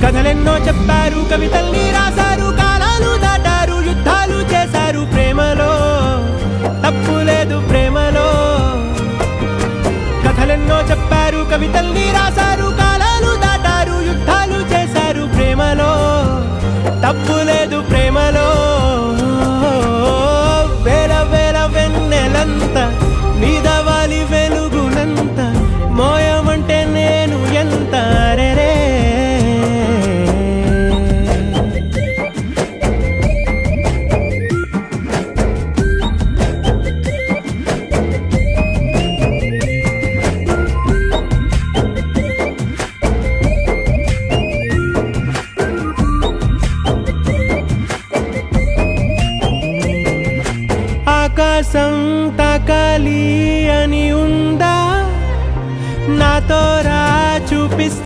కథలెన్నో చెప్పారు, కవితల్ని రాశారు, కాలాలు దాటారు, యుద్ధాలు చేశారు, ప్రేమలో తప్పు లేదు, ప్రేమలో. కథలెన్నో చెప్పారు, కవితల్ని రాశారు, కాలాలు దాటారు, యుద్ధాలు చేశారు, ప్రేమలో తప్పు లేదు, ప్రేమలో. వేల వేల వెన్నెలంత మీద వాలి వెలుగునంత మోయమంటే నేను ఎంత రే. ఆకాశం తాకాలి అని ఉందా, నాతో రా చూపిస్తా.